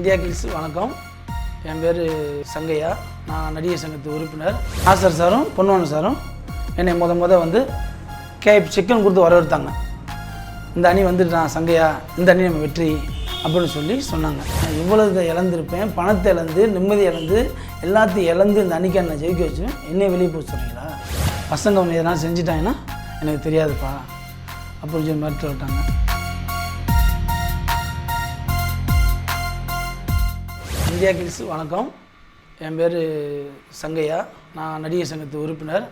India kills வணக்கம். என் பேர் சங்கையா. நான் நடிகர் சங்கத்து உறுப்பினர். நாசர் சாரும் பொன்வான சாரும் என்னை வந்து கேப் சிக்கன் கொடுத்து வரவேற்றாங்க. இந்த அணி வந்துட்டு நான் சங்கையா, இந்த அணி நம்ம வெற்றி அப்படின்னு சொல்லி சொன்னாங்க. நான் இவ்வளவு இழந்திருப்பேன், பணத்தை இழந்து, நிம்மதி இழந்து, எல்லாத்தையும் இழந்து இந்த அணிக்கு நான் ஜெயிக்க வச்சு என்னை வெளியே போய் சொல்கிறீங்களா? பசங்க ஒன்று எதனா செஞ்சுட்டாங்கன்னா எனக்கு தெரியாதுப்பா அப்படின்னு சொல்லி மிரட்டி விட்டாங்க. இந்தியா கில்ஸ் வணக்கம். என் பேர் சங்கையா. நான் நடிகர் சங்கத்து உறுப்பினர்.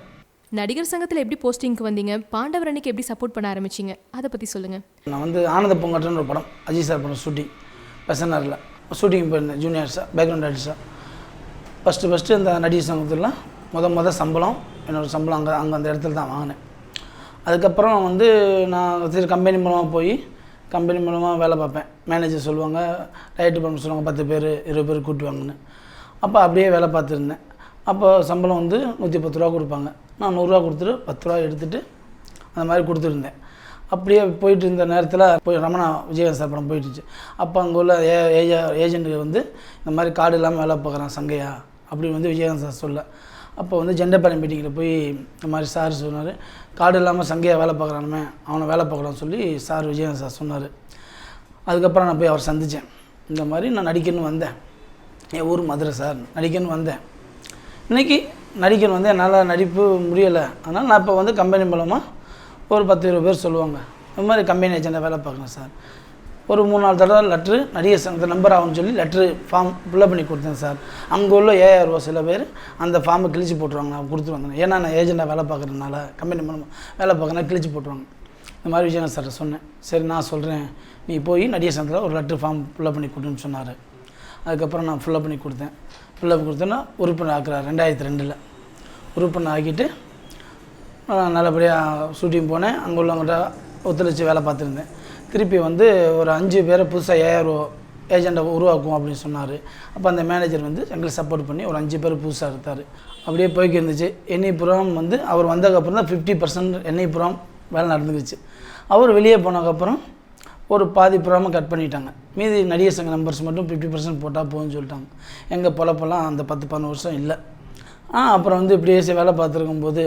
நடிகர் சங்கத்தில் எப்படி போஸ்டிங்க்கு வந்தீங்க? பாண்டவர் அன்னைக்கு எப்படி சப்போர்ட் பண்ண ஆரம்பிச்சிங்க? அதை பற்றி சொல்லுங்கள். நான் ஆனந்த பூங்காற்றன்னு ஒரு படம், அஜித் சார் படம் ஷூட்டிங் பெசனரில் ஷூட்டிங் போயிருந்தேன். ஜூனியர்ஸாக, பேக்ரவுண்ட் ஆர்டிஸ்டாக. ஃபஸ்ட்டு இந்த நடிகர் சங்கத்தில் சம்பளம், என்னோடய சம்பளம் அங்கே அந்த இடத்துல தான் வாங்கினேன். அதுக்கப்புறம் நான் சரி கம்பெனி மூலமாக போய் கம்பெனி மூலமாக வேலை பார்ப்பேன். மேனேஜர் சொல்லுவாங்க, டைரக்டர் பண்ண சொல்லுவாங்க, 10 பேர் 20 பேர் கூட்டுவாங்கன்னு. அப்போ அப்படியே வேலை பார்த்துருந்தேன். அப்போ சம்பளம் 110 ரூபா கொடுப்பாங்க. நான் 100 ரூபா கொடுத்துட்டு 10 ரூபா எடுத்துகிட்டு அந்த மாதிரி கொடுத்துருந்தேன். அப்படியே போயிட்டு இருந்த நேரத்தில் போய் ரமணா விஜயகாந்த் சார் படம் போயிட்டுச்சு. அப்போ அங்கே உள்ள ஏஜென்ட்டுக்கு இந்த மாதிரி கார்டு இல்லாமல் வேலை பார்க்குறான் சங்கையா அப்படின்னு விஜயகாந்த் சார் சொல்ல. அப்போ ஜெண்டர்பாளையம் மீட்டிங்கில் போய் இந்த மாதிரி சார் சொன்னார், கார்டு இல்லாமல் சங்கையா வேலை பார்க்குறானுமே, அவனை வேலை பார்க்கலான்னு சொல்லி சார் விஜயகாந்த் சார் சொன்னார். அதுக்கப்புறம் நான் போய் அவர் சந்தித்தேன். இந்த மாதிரி நான் நடிக்கணும்னு வந்தேன், என் ஊர் மதுரை சார், நடிக்கணும்னு வந்தேன். இன்றைக்கி நடிக்கணும் என்னால் நடிப்பு முடியலை. அதனால் நான் இப்போ கம்பெனி மூலமாக ஒரு 10-20 பேர் சொல்லுவாங்க, இந்த மாதிரி கம்பெனி ஏஜெண்டாக வேலை பார்க்குறேன் சார். ஒரு 3-4 தடவை லெட்ரு நடிகர் சங்கத்தில் நம்பர் ஆகும்னு சொல்லி லெட்ரு ஃபார்ம் ஃபில்லப் பண்ணி கொடுத்தேன் சார். அங்கே உள்ள ஏஆர்ஓ சில பேர் அந்த ஃபார்மை கிழிச்சு போட்டுருவாங்க. நான் கொடுத்துட்டு வந்தேன், ஏன்னா நான் ஏஜெண்டாக வேலை பார்க்குறதுனால, கம்பெனி மூலமாக வேலை பார்க்குறேன்னா கிழிச்சு போட்டுருவாங்க. இந்த மாதிரி விஜயகாந்த் சார்ட்ட சொன்னேன். சரி நான் சொல்கிறேன், நீ போய் நடிகர் சங்கத்தில் ஒரு லெட்ரு ஃபார்ம் ஃபில்லப் பண்ணி கொடுன்னு சொன்னார். அதுக்கப்புறம் நான் ஃபில்லப் பண்ணி கொடுத்தேன். ஃபில்லப் கொடுத்தேன்னா உறுப்பினர் ஆக்குறாரு. 2002 உறுப்பினர் ஆக்கிட்டு நல்லபடியாக ஷூட்டிங் போனேன். அங்கே உள்ளவங்கள்ட்ட ஒத்துழைச்சி வேலை பார்த்துருந்தேன். திருப்பி ஒரு 5 பேரை புதுசாக ஏஆர்ஓ ஏஜெண்டை உருவாக்கும் அப்படின்னு சொன்னார். அப்போ அந்த மேனேஜர் எங்களுக்கு சப்போர்ட் பண்ணி ஒரு 5 பேர் புதுசாக எடுத்தார். அப்படியே போய்க்கு இருந்துச்சு. எண்ணெய்புரம் அவர் வந்ததுக்கப்புறம் தான் 50% எண்ணெய்புரம் வேலை நடந்துக்குச்சு. அவர் வெளியே போனதுக்கப்புறம் ஒரு பாதி ப்ரோக்ராமை கட் பண்ணிட்டாங்க. மீதி நடிகர் சங்க நம்பர்ஸ் மட்டும் 50% போட்டால் போகும்னு சொல்லிட்டாங்க. எங்கள் பொழப்பெல்லாம் அந்த 10-12 வருஷம் இல்லை. அப்புறம் இப்படியே வேலை பார்த்துருக்கும்போது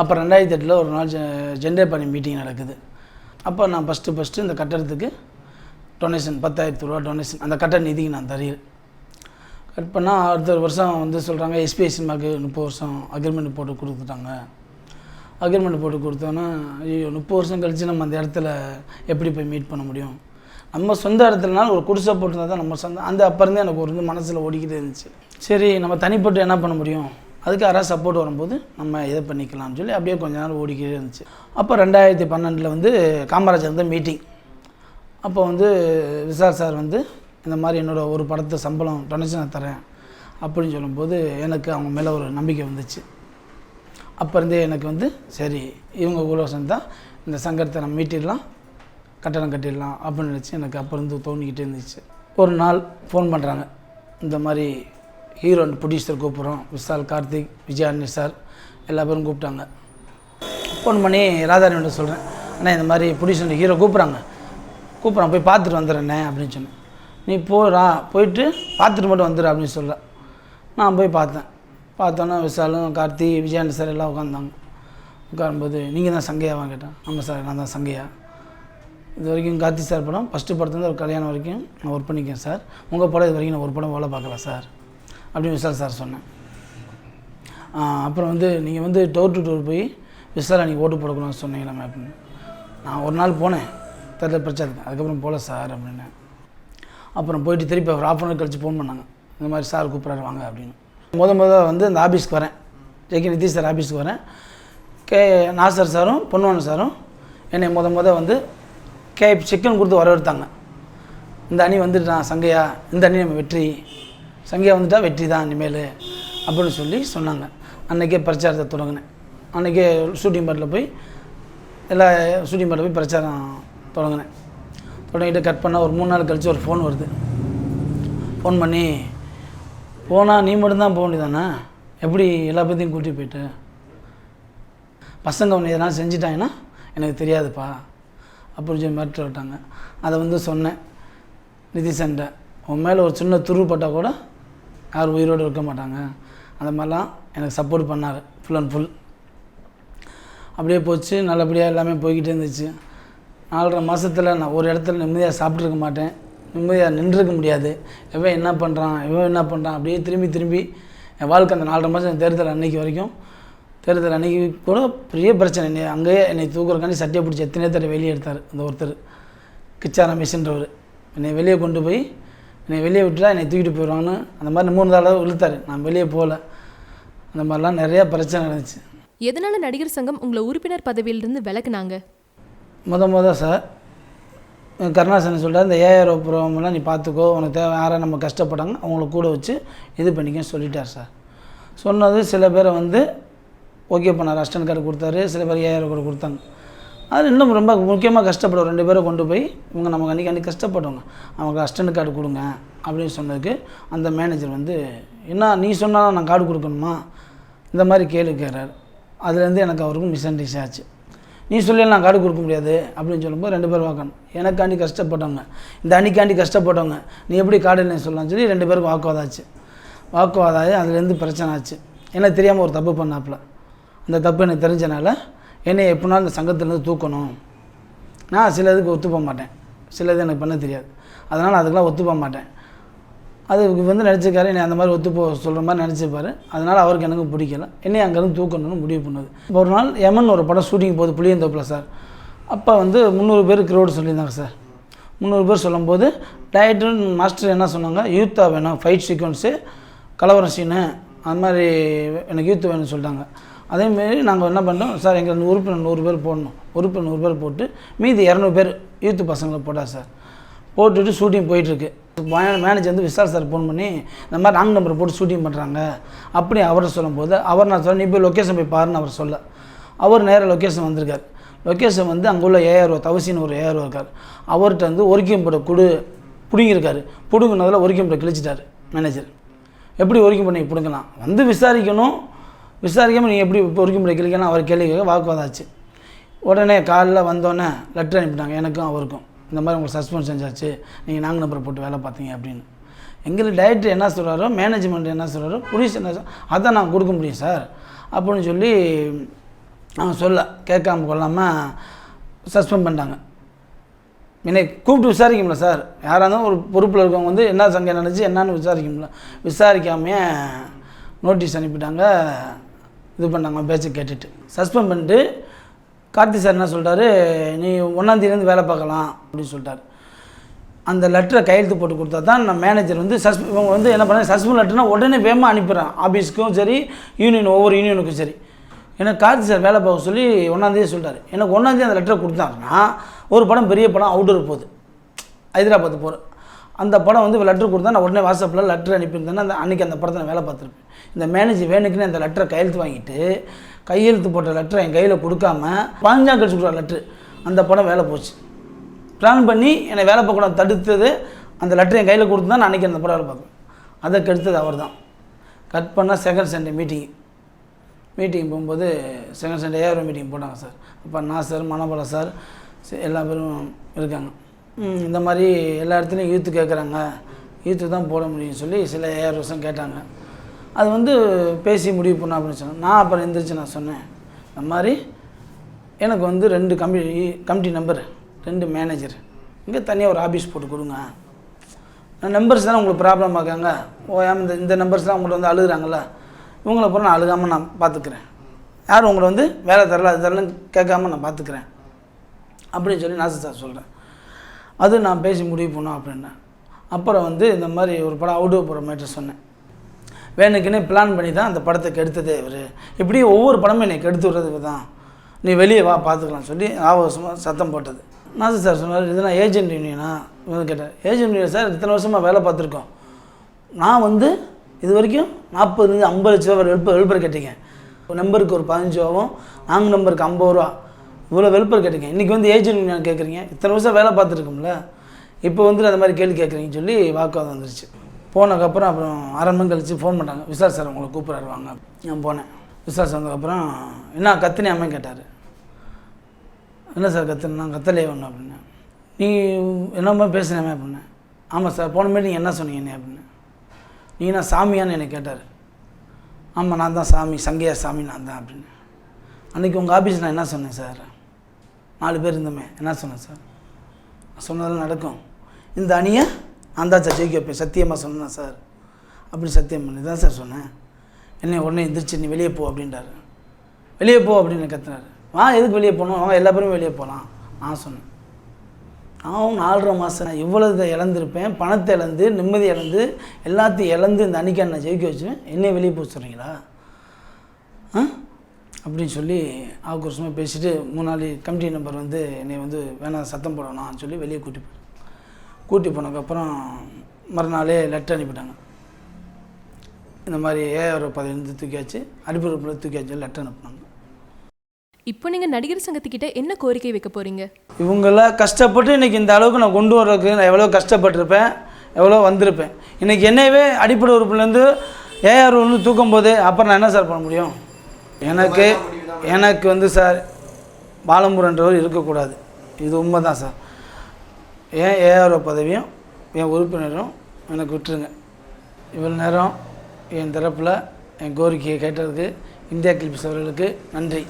அப்புறம் 2008 ஒரு நாள் ஜெண்டர்பாளையம் மீட்டிங் நடக்குது. அப்போ நான் ஃபஸ்ட்டு இந்த கட்டடத்துக்கு டொனேஷன் 10,000 ரூபா டொனேஷன், அந்த கட்டட நிதிக்கு நான் தரேன். கட் பண்ணால் அடுத்த வருஷம் சொல்கிறாங்க, எஸ்பிஐ சினிமாவுக்கு 30 வருஷம் அக்ரிமெண்ட் போட்டு கொடுத்துட்டாங்க. அக்ரிமெண்ட் போட்டு கொடுத்தோன்னா, ஐயோ 30 வருஷம் கழித்து நம்ம அந்த இடத்துல எப்படி போய் மீட் பண்ண முடியும்? நம்ம சொந்த இடத்துலனாலும் ஒரு குடிசை போட்டுருந்தா தான் நம்ம சொந்த. அந்த அப்போருந்தே எனக்கு ஒரு மனசில் ஓடிக்கிட்டே இருந்துச்சு. சரி நம்ம தனிப்பட்டு என்ன பண்ண முடியும், அதுக்கு யாராவது சப்போர்ட் வரும்போது நம்ம இதை பண்ணிக்கலாம்னு சொல்லி அப்படியே கொஞ்ச நேரம் ஓடிக்கிட்டே இருந்துச்சு. அப்போ 2012 காமராஜர் மீட்டிங். அப்போ விசால் சார் இந்த மாதிரி என்னோடய ஒரு படத்தை சம்பளம் டொனேஷனை தரேன் அப்படின்னு சொல்லும்போது எனக்கு அவங்க மேலே ஒரு நம்பிக்கை வந்துச்சு. அப்போ இருந்தே எனக்கு சரி இவங்க உலகம் தான் இந்த சங்கத்தை நம்ம மீட்டிடலாம், கட்டணம் கட்டிடலாம் அப்படின்னு நினச்சி எனக்கு அப்போ இருந்து தோணிக்கிட்டே இருந்துச்சு. ஒரு நாள் ஃபோன் பண்ணுறாங்க, இந்த மாதிரி ஹீரோ அண்ட் ப்ரொடியூசர் கூப்பிட்றோம், விசால், கார்த்திக், விஜயானி சார் எல்லா பேரும் கூப்பிட்டாங்க. ஃபோன் பண்ணி ராதாரணியோட சொல்கிறேன், அண்ணா இந்த மாதிரி ப்ரொடியூசர் ஹீரோ கூப்பிட்றாங்க, போய் பார்த்துட்டு வந்துடுறேண்ணே அப்படின்னு சொன்னேன். நீ போயிட்டு பார்த்துட்டு மட்டும் வந்துடு அப்படின்னு சொல்ல. நான் போய் பார்த்தோன்னா விசாலும், கார்த்திக், விஜயானி சார் எல்லாம் உட்காந்தாங்க. உட்காரும்போது நீங்கள் தான் சங்கையாவான்னு கேட்டேன். ஆமாம் சார் நான் தான் சங்கையா. இது வரைக்கும் கார்த்திக் சார் படம் ஃபஸ்ட்டு படத்துலேருந்து ஒரு கல்யாணம் வரைக்கும் நான் ஒர்க் பண்ணிக்கேன் சார். உங்கள் படம் இது வரைக்கும் நான் ஒரு படம் வேலை பார்க்கல சார் அப்படின்னு விசால் சார் சொன்னேன். அப்புறம் நீங்கள் டோர் டு டோர் போய் விசால் நீங்கள் ஓட்டு போடக்கூடாதுன்னு சொன்னீங்களாமே அப்படின்னு. நான் ஒரு நாள் போனேன், தெரியல பிரச்சனை, அதுக்கப்புறம் போகல சார் அப்படின்னு. அப்புறம் போயிட்டு திருப்பி ஒரு 1/2 hour கழிச்சு ஃபோன் பண்ணாங்க, இந்த மாதிரி சார் கூப்பிட்றாரு வாங்க அப்படின்னு. முதல் அந்த ஆஃபீஸ்க்கு வரேன், ஜேகே நிதிஷ் சார் ஆஃபீஸ்க்கு வரேன். நாசர் சாரும் பொன்வான சாரும் என்னை கேப் சிக்கன் கொடுத்து வரவேற்றாங்க. இந்த அணி வந்துட்டு நான் சங்கையா, இந்த அணி நம்ம வெற்றி, சங்கையா வந்துட்டால் வெற்றி தான் இனிமேல் அப்படின்னு சொல்லி சொன்னாங்க. அன்றைக்கே பிரச்சாரத்தை தொடங்கினேன். அன்றைக்கே ஷூட்டிங் பாட்டில் போய் பிரச்சாரம் தொடங்கினேன். தொடங்கிட்டு கட் பண்ணால் ஒரு 3 நாள் கழித்து ஒரு ஃபோன் வருது. ஃபோன் பண்ணி, போனால் நீ மட்டும்தான் போக வேண்டியதானே, எப்படி எல்லா பற்றியும் கூட்டிகிட்டு போயிட்டு, பசங்க ஒன்று எதனா செஞ்சிட்டாங்கன்னா எனக்கு தெரியாதுப்பா அப்படின்னு சொல்லி மிரட்டி விட்டாங்க. அதை சொன்னேன் நிதிஷன்ட்ட, உன் மேலே ஒரு சின்ன துருப்பட்டால் கூட யாரும் உயிரோடு இருக்க மாட்டாங்க. அந்த மாதிரிலாம் எனக்கு சப்போர்ட் பண்ணார் ஃபுல் அண்ட் ஃபுல். அப்படியே போச்சு, நல்லபடியாக எல்லாமே போய்கிட்டே இருந்துச்சு. 4.5 மாதத்தில் நான் ஒரு இடத்துல நிம்மதியாக சாப்பிட்ருக்க மாட்டேன், நிம்மதியாக நின்றுருக்க முடியாது. இவன் என்ன பண்ணுறான் அப்படியே திரும்பி என் வாழ்க்கை அந்த 4.5 மாதம் தேர்தல் அன்னைக்கு வரைக்கும். தேர்தல் அன்னைக்கு கூட பெரிய பிரச்சனை. அங்கேயே என்னை தூக்குறக்காண்டி சட்டையை பிடிச்சி எத்தனையோ தடவை வெளியே எடுத்தார் அந்த ஒருத்தர், கிச்சா ரமேஷ்ன்றவர். என்னை வெளியே கொண்டு போய் என்னை வெளியே விட்டுட்டா என்னை தூக்கிட்டு போயிடுவான்னு அந்த மாதிரி 3 தடவை இழுத்தார். நான் வெளியே போகல. அந்த மாதிரிலாம் நிறையா பிரச்சனை நடந்துச்சு. எதனால் நடிகர் சங்கம் உங்களை உறுப்பினர் பதவியிலிருந்து விலக்குனாங்க? சார் கருணாசன் சொல்கிறார், இந்த 5000 ரூபா ப்ரோக்ராமெல்லாம் நீ பார்த்துக்கோ, உனக்கு தேவை யாரை நம்ம கஷ்டப்பட்டாங்க அவங்கள கூட வச்சு இது பண்ணிக்கன்னு சொல்லிட்டார் சார். சொன்னது சில பேரை வந்து ஓகே பண்ணார், அசிஸ்டன்ட் கார்டு கொடுத்தாரு, சில பேர் 5000 கூட கொடுத்தாங்க. அது இன்னும் ரொம்ப முக்கியமாக கஷ்டப்படுவோம் 2 பேரை கொண்டு போய் இவங்க நம்ம அன்றைக்கி கஷ்டப்படுவாங்க, அவங்களுக்கு அசிஸ்டன்ட் கார்டு கொடுங்க அப்படின்னு சொன்னதுக்கு அந்த மேனேஜர் வந்து என்ன நீ சொன்னால் நான் கார்டு கொடுக்கணுமா இந்த மாதிரி கேட்குறாரு. அதுலேருந்து எனக்கு அவருக்கும் மிஸ் அண்டர்ஸ்டாண்டிங் ஆச்சு. நீ சொல்லி நான் கார்டு கொடுக்க முடியாது அப்படின்னு சொல்லும்போது 2 பேர் வாக்கணும். எனக்காண்டி கஷ்டப்பட்டவங்க, இந்த அன்னைக்காண்டி கஷ்டப்பட்டவங்க, நீ எப்படி கார்டு இல்லைன்னு சொல்லலாம்னு சொல்லி 2 பேருக்கும் வாக்குவாதம் ஆகி அதுலேருந்து பிரச்சனை ஆச்சு. எனக்கு தெரியாமல் ஒரு தப்பு பண்ணாப்புல. அந்த தப்பு எனக்கு தெரிஞ்சனால என்னை எப்படினாலும் இந்த சங்கத்திலேருந்து தூக்கணும். நான் சிலதுக்கு ஒத்துப்போக மாட்டேன், சிலது எனக்கு பண்ண தெரியாது, அதனால் அதுக்கெலாம் ஒத்துப்போக மாட்டேன். அதுக்கு வந்து நினச்சிக்காரு என்னை அந்த மாதிரி ஒத்துப்போ சொல்கிற மாதிரி நினச்சிப்பார். அதனால் அவருக்கு எனக்கு பிடிக்கல, என்னை அங்கேருந்து தூக்கணும்னு முடிவு பண்ணுது. ஒரு நாள் எமன் ஒரு படம் ஷூட்டிங் போகுது புளியந்தோப்பில் சார். அப்போ வந்து 300 பேர் க்ரௌடு சொல்லியிருந்தாங்க சார். 300 பேர் சொல்லும்போது டைரக்டர் மாஸ்டர் என்ன சொன்னாங்க, யூத்தாக வேணும், ஃபைட் சீக்வன்ஸு, கலவரம் சீனு, அது மாதிரி எனக்கு யூத் வேணும்னு சொல்லிட்டாங்க. அதேமாரி நாங்கள் என்ன பண்ணோம் சார், எங்கள் உறுப்பினர் 100 பேர் போடணும், உறுப்பினர் 100 பேர் போட்டு மீதி 200 பேர் யூத்து பசங்களை போட்டால் சார். போட்டுட்டு ஷூட்டிங் போயிட்டுருக்கு. மேனேஜர் வந்து விசால் சார் ஃபோன் பண்ணி இந்த மாதிரி ராங் நம்பர் போட்டு ஷூட்டிங் பண்ணுறாங்க அப்படி அவரை சொல்லும்போது அவர் நான் சொல்ல நீ போய் லொக்கேஷன் போய் பாருன்னு அவர் சொல்ல, அவர் நேராக லொக்கேஷன் வந்திருக்கார். லொக்கேஷன் வந்து அங்கே உள்ள 5000 ரூபா தவசின்னு ஒரு 5000 ரூபா இருக்கார். அவர்கிட்ட வந்து ஒரிக்கம் போட பிடுங்கியிருக்காரு. பிடுங்கினதில் ஒரிக்கம் போட கிழிச்சிட்டார் மேனேஜர். எப்படி ஒரிக்கம் பண்ணி பிடுங்கலாம், வந்து விசாரிக்கணும், விசாரிக்காமல் நீங்கள் எப்படி இப்போ ஒரிக்கம் போட கிழிக்கலாம் அவர் கேள்வி வாக்குவாதம் ஆச்சு. உடனே காலைல வந்தோடனே லெட்டர் அனுப்பிட்டாங்க எனக்கும் அவருக்கும், இந்த மாதிரி உங்களுக்கு சஸ்பெண்ட் செஞ்சாச்சு, நீங்கள் நாங்கள் நம்பரை போட்டு வேலை பார்த்தீங்க அப்படின்னு. எங்களுக்கு டைரக்டர் என்ன சொல்கிறாரோ, மேனேஜ்மெண்ட் என்ன சொல்கிறாரோ, புரிஸ் என்ன அதான் நான் கொடுக்க முடியும் சார் அப்படின்னு சொல்லி அவன் சொல்ல கேட்காம கொள்ளாமல் சஸ்பெண்ட் பண்ணிட்டாங்க. என்னை கூப்பிட்டு விசாரிக்கும்ல சார், யாராக இருந்தாலும் ஒரு பொறுப்பில் இருக்கவங்க வந்து என்ன சங்கம் நினச்சி என்னான்னு விசாரிக்கும்ல, விசாரிக்காமையே நோட்டீஸ் அனுப்பிட்டாங்க. இது பண்ணாங்க பேச்சை கேட்டுட்டு சஸ்பெண்ட் பண்ணிட்டு கார்த்தி சார் என்ன சொல்லிட்டாரு, நீ 1ஆம் தேதியிலேருந்து வேலை பார்க்கலாம் அப்படின்னு சொல்லிட்டார். அந்த லெட்டரை கையெழுத்து போட்டு கொடுத்தா தான் நான் மேனேஜர் வந்து இவங்க வந்து என்ன பண்ணாங்க, சஸ்பெண்ட் லெட்டர்னா உடனே வேகமாக அனுப்பிடுறேன் ஆஃபீஸுக்கும் சரி யூனியன் ஒவ்வொரு யூனியனுக்கும் சரி. எனக்கு கார்த்தி சார் வேலை பார்க்க சொல்லி 1ஆம் தேதி சொல்லிட்டார். எனக்கு 1ஆம் தேதி அந்த லெட்டரை கொடுத்தாங்கன்னா ஒரு படம் பெரிய படம் அவுட்டர் போகுது, ஹைதராபாத் போகிற அந்த படம் வந்து லெட்டர் கொடுத்தா நான் உடனே வாட்ஸ்அப்பில் லெட்டர் அனுப்பியிருந்தேன்னா அந்த அன்றைக்கி அந்த படத்தை நான் வேலை பார்த்துருப்பேன். இந்த மேனேஜர் வேணுக்குன்னு அந்த லெட்டரை கையெழுத்து வாங்கிட்டு கையெழுத்து போட்ட லெட்டரை என் கையில் கொடுக்காம 15 கழிச்சு கொடுக்குற லெட்ரு, அந்த படம் வேலை போச்சு. பிளான் பண்ணி என்னை வேலை பார்க்கக்கூடாது தடுத்தது அந்த லெட்டர் என் கையில் கொடுத்து தான் நான் அன்றைக்கி அந்த படம் வேலை பார்ப்பேன். அதை கெடுத்தது அவர் தான். கட் பண்ணால் செகண்ட் சண்டே மீட்டிங் போகும்போது செகண்ட் சண்டே 5000 மீட்டிங் போட்டாங்க சார். அப்போ நான் சார் மனோபல சார் எல்லா பேரும் இருக்காங்க. இந்த மாதிரி எல்லா இடத்துலையும் யூத்து கேட்குறாங்க, யூத்து தான் போட முடியும்னு சொல்லி சில 5000 வருஷம் கேட்டாங்க. அது வந்து பேசி முடிவு பண்ண அப்படின்னு சொன்னேன். நான் அப்புறம் எழுந்திரிச்சு நான் சொன்னேன், இந்த மாதிரி எனக்கு வந்து 2 கமிட்டி நம்பர் 2 மேனேஜர் இங்கே தனியாக ஒரு ஆஃபீஸ் போட்டு கொடுங்க. நான் நம்பர்ஸ் தானே உங்களுக்கு ப்ராப்ளம் ஆக்காங்க, இந்த நம்பர்ஸ்லாம் உங்கள்கிட்ட வந்து அழுகுறாங்கல்ல, இவங்கள போகிற நான் அழுகாமல் நான் பார்த்துக்கிறேன், யாரும் உங்களை வந்து வேலை தரல அது தரலன்னு கேட்காம நான் பார்த்துக்கிறேன் அப்படின்னு சொல்லி நாசர் சார் சொல்கிறேன். அது நான் பேசி முடிவு பண்ணோம் அப்படின்னேன். அப்புறம் வந்து இந்த மாதிரி ஒரு படம் அவுட்டோர் போகிற மேட்டர் சொன்னேன். வேணுக்குன்னே பிளான் பண்ணி தான் அந்த படத்தை கெடுத்ததே இவர், இப்படி ஒவ்வொரு படமும் என்னை கெடுத்து விடுறதுக்கு தான், நீ வெளியே வா பார்த்துக்கலாம் சொல்லி ஆவேசமாக சத்தம் போட்டது. நாசர் சார் சொன்னார், இதெல்லாம் ஏஜென்ட் யூனியனா கேட்டார். ஏஜென்ட் யூனியன் சார் இத்தனை வருஷமாக வேலை பார்த்துருக்கோம், நான் வந்து இது வரைக்கும் 40-50 லட்ச ரூபா வெல்பர் கேட்டீங்க, நம்பருக்கு ஒரு 15 ரூபாவும் நாங்கள் நம்பருக்கு 50 ரூபா இவ்வளோ வெல்பர் கேட்டீங்க, இன்றைக்கி வந்து ஏஜென்ட் யூனியன் கேட்குறீங்க, இத்தனை வருஷம் வேலை பார்த்துருக்கோம்ல, இப்போ வந்து அந்த மாதிரி கேள்வி கேட்குறீங்கன்னு சொல்லி வாக்குவாதம் வந்துருச்சு. போனதுக்கப்புறம் அப்புறம் 1/2 மணி கழிச்சு ஃபோன் பண்ணாங்க, விசால் சார் உங்களை கூப்பிட்றாரு வாங்க. நான் போனேன். விசால் சார் வந்ததுக்கப்புறம் என்ன கத்துனே அம்மா கேட்டார். என்ன சார் கத்துனா, கத்தலையே ஒன்று அப்படின்னேன். நீ என்னம்மா பேசுனேமே அப்படின்னேன். ஆமாம் சார், போன மீட்டிங் என்ன சொன்னீங்க என்ன அப்படின்னு. நீ நான் சாமியான்னு என்னை கேட்டார். ஆமாம் நான் தான் சாமி, சங்கையா சாமி நான் தான் அப்படின்னு. அன்றைக்கி உங்கள் ஆஃபீஸ் நான் என்ன சொன்னேன் சார், 4 பேர் இருந்தோமே, என்ன சொன்னேன் சார், சொன்னதெல்லாம் நடக்கும், இந்த அணியை நான் தான் சார் ஜெயிக்க வைப்பேன் சத்தியமாக சொன்னேன் சார். அப்படி சத்தியம் பண்ணி தான் சார் சொன்னேன். என்னை உடனே எந்திரிச்சு நீ வெளியே போ அப்படின்றாரு. வெளியே போ அப்படின்னு கத்துனாரு. எதுக்கு வெளியே போகணும், அவங்க எல்லா பேரும் வெளியே போகலாம் நான் சொன்னேன். நான் 4.5 மாதம் இவ்வளோ இழந்திருப்பேன், பணத்தை இழந்து, நிம்மதி இழந்து, எல்லாத்தையும் இழந்து இந்த அன்றைக்கி நான் ஜெயிக்க வச்சுவேன், என்னை வெளியே போக சொல்கிறீங்களா அப்படின்னு சொல்லி ஆக்ரோஷமாக பேசிவிட்டு 3 நாள் கமிட்டி நம்பர் வந்து என்னை வந்து வேணாம் சத்தம் போடணும்னு சொல்லி வெளியே கூட்டி போனதுக்கப்புறம் மறுநாளே லெட்டர் அனுப்பிட்டாங்க. இந்த மாதிரி ஏஆர் பதவியிலேருந்து தூக்கியாச்சு, அடிப்படையில் தூக்கியாச்சு லெட்டர் அனுப்பினாங்க. இப்போ நீங்கள் நடிகர் சங்கத்துக்கிட்ட என்ன கோரிக்கை வைக்க போகிறீங்க? இவங்களாம் கஷ்டப்பட்டு இன்றைக்கி இந்த அளவுக்கு நான் கொண்டு வர்றதுக்கு நான் எவ்வளோ கஷ்டப்பட்டிருப்பேன், எவ்வளோ வந்திருப்பேன். இன்றைக்கி என்னையவே அடிப்படை உறுப்புலேருந்து ஏஆர் வந்து தூக்கும் போது அப்புறம் நான் என்ன சார் பண்ண முடியும்? எனக்கு வந்து சார் பாலமுருகன்றவர் இருக்கக்கூடாது, இது உண்மை தான் சார். ஏன் ஏஆர் பதவியும் என் உறுப்பினரும் எனக்கு விட்டுருங்க. இவ்வளோ நேரம் என் தரப்பில் என் கோரிக்கையை கேட்டதுக்கு இந்தியா கிளிப்ஸ் அவர்களுக்கு நன்றி.